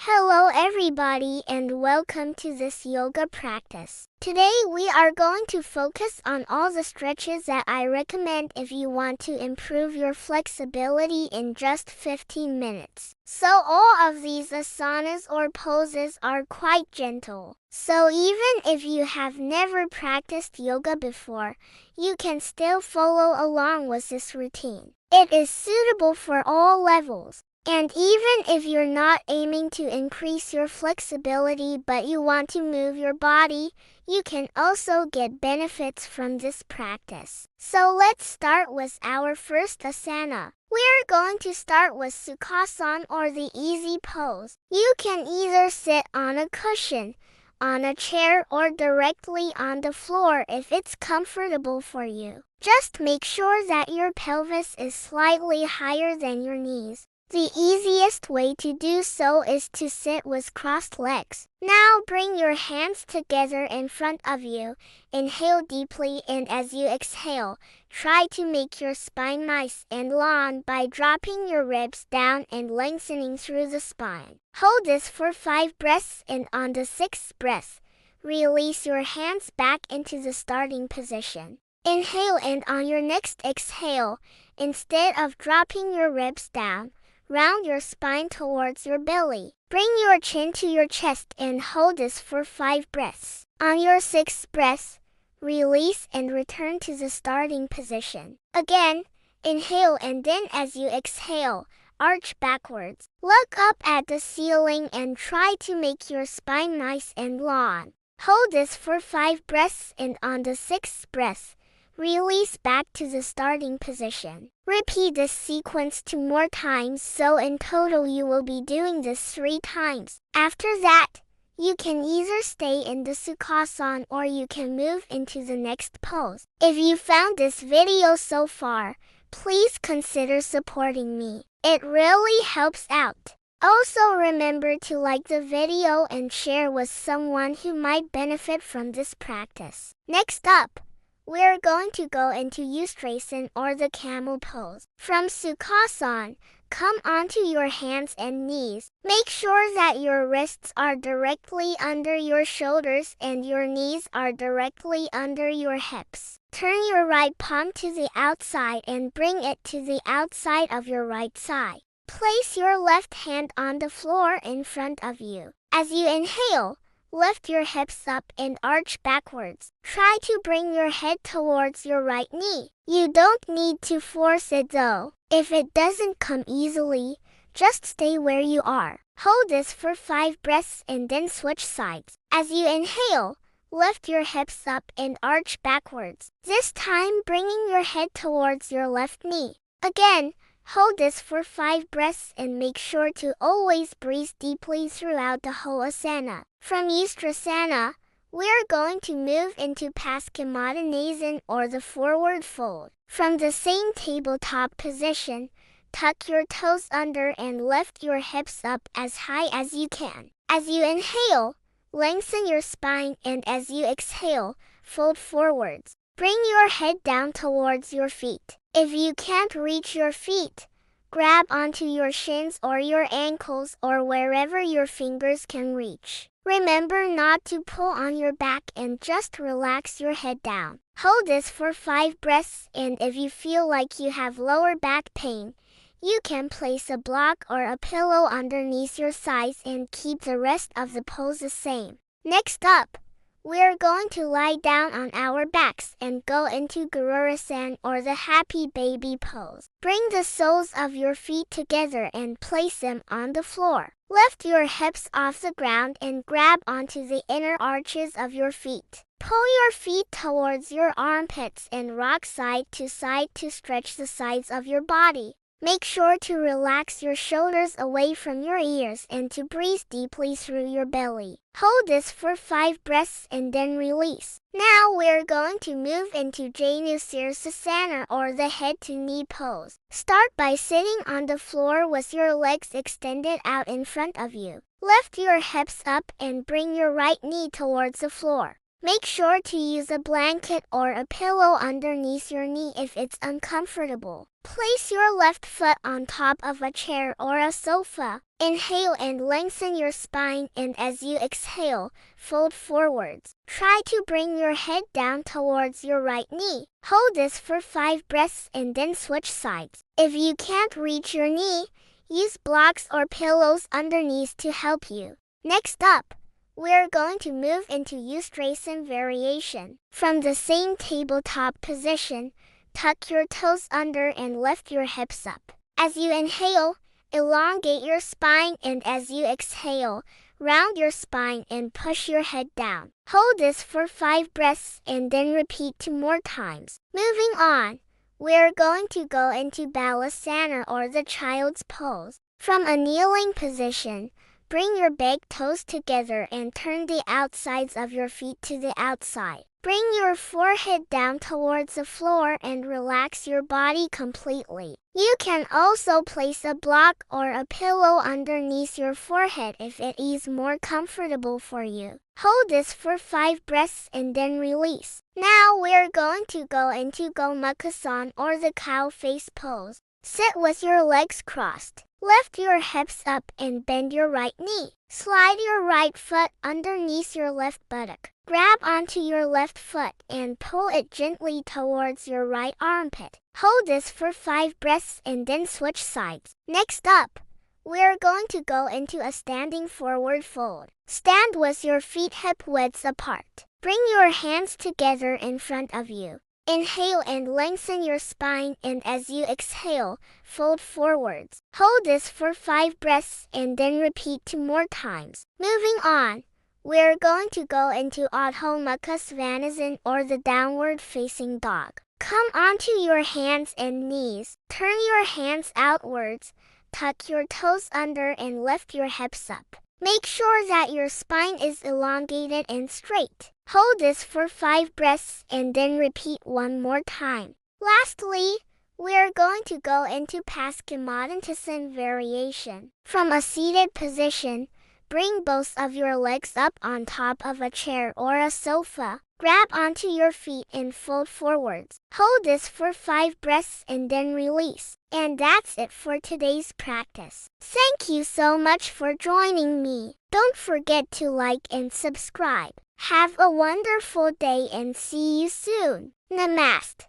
Hello everybody and welcome to this yoga practice. Today we are going to focus on all the stretches that I recommend if you want to improve your flexibility in just 15 minutes. So all of these asanas or poses are quite gentle. So even if you have never practiced yoga before, you can still follow along with this routine. It is suitable for all levels. And even if you're not aiming to increase your flexibility but you want to move your body, you can also get benefits from this practice. So let's start with our first asana. We're going to start with Sukhasana or the easy pose. You can either sit on a cushion, on a chair, or directly on the floor if it's comfortable for you. Just make sure that your pelvis is slightly higher than your knees. The easiest way to do so is to sit with crossed legs. Now bring your hands together in front of you. Inhale deeply, and as you exhale, try to make your spine nice and long by dropping your ribs down and lengthening through the spine. Hold this for 5 breaths, and on the 6th breath, release your hands back into the starting position. Inhale, and on your next exhale, instead of dropping your ribs down, round your spine towards your belly. Bring your chin to your chest and hold this for 5 breaths. On your 6th breath, release and return to the starting position. Again, inhale, and then as you exhale, arch backwards. Look up at the ceiling and try to make your spine nice and long. Hold this for 5 breaths, and on the 6th breath, release back to the starting position. Repeat this sequence 2 more times, so in total you will be doing this 3 times. After that, you can either stay in the Sukhasana or you can move into the next pose. If you found this video so far, please consider supporting me. It really helps out. Also remember to like the video and share with someone who might benefit from this practice. Next up, we're going to go into Ustrasana or the camel pose. From Sukhasana, come onto your hands and knees. Make sure that your wrists are directly under your shoulders and your knees are directly under your hips. Turn your right palm to the outside and bring it to the outside of your right side. Place your left hand on the floor in front of you. As you inhale, lift your hips up and arch backwards. Try to bring your head towards your right knee. You don't need to force it though. If it doesn't come easily, just stay where you are. Hold this for 5 breaths and then switch sides. As you inhale, lift your hips up and arch backwards. This time bringing your head towards your left knee. Again, hold this for 5 breaths and make sure to always breathe deeply throughout the whole asana. From Ustrasana, we're going to move into Paschimottanasana or the forward fold. From the same tabletop position, tuck your toes under and lift your hips up as high as you can. As you inhale, lengthen your spine, and as you exhale, fold forwards. Bring your head down towards your feet. If you can't reach your feet, grab onto your shins or your ankles or wherever your fingers can reach. Remember not to pull on your back and just relax your head down. Hold this for 5 breaths, and if you feel like you have lower back pain, you can place a block or a pillow underneath your thighs and keep the rest of the pose the same. Next up, we're going to lie down on our backs and go into Garurasana or the happy baby pose. Bring the soles of your feet together and place them on the floor. Lift your hips off the ground and grab onto the inner arches of your feet. Pull your feet towards your armpits and rock side to stretch the sides of your body. Make sure to relax your shoulders away from your ears and to breathe deeply through your belly. Hold this for 5 breaths and then release. Now we're going to move into Janu Sirsasana or the head to knee pose. Start by sitting on the floor with your legs extended out in front of you. Lift your hips up and bring your right knee towards the floor. Make sure to use a blanket or a pillow underneath your knee if it's uncomfortable. Place your left foot on top of a chair or a sofa. Inhale and lengthen your spine, and as you exhale, fold forwards. Try to bring your head down towards your right knee. Hold this for 5 breaths and then switch sides. If you can't reach your knee, use blocks or pillows underneath to help you. Next up, we're going to move into Eustracen variation. From the same tabletop position, tuck your toes under and lift your hips up. As you inhale, elongate your spine, and as you exhale, round your spine and push your head down. Hold this for 5 breaths and then repeat 2 more times. Moving on, we're going to go into Balasana, or the child's pose. From a kneeling position, bring your big toes together and turn the outsides of your feet to the outside. Bring your forehead down towards the floor and relax your body completely. You can also place a block or a pillow underneath your forehead if it is more comfortable for you. Hold this for 5 breaths and then release. Now we're going to go into Gomukhasana, or the cow face pose. Sit with your legs crossed. Lift your hips up and bend your right knee. Slide your right foot underneath your left buttock. Grab onto your left foot and pull it gently towards your right armpit. Hold this for 5 breaths and then switch sides. Next up, we're going to go into a standing forward fold. Stand with your feet hip widths apart. Bring your hands together in front of you. Inhale and lengthen your spine, and as you exhale, fold forwards. Hold this for 5 breaths and then repeat 2 more times. Moving on, we're going to go into Adho Mukha Svanasana, or the downward facing dog. Come onto your hands and knees. Turn your hands outwards. Tuck your toes under and lift your hips up. Make sure that your spine is elongated and straight. Hold this for 5 breaths and then repeat 1 more time. Lastly, we're going to go into Paschimottanasana variation. From a seated position, bring both of your legs up on top of a chair or a sofa. Grab onto your feet and fold forwards. Hold this for 5 breaths and then release. And that's it for today's practice. Thank you so much for joining me. Don't forget to like and subscribe. Have a wonderful day and see you soon. Namaste.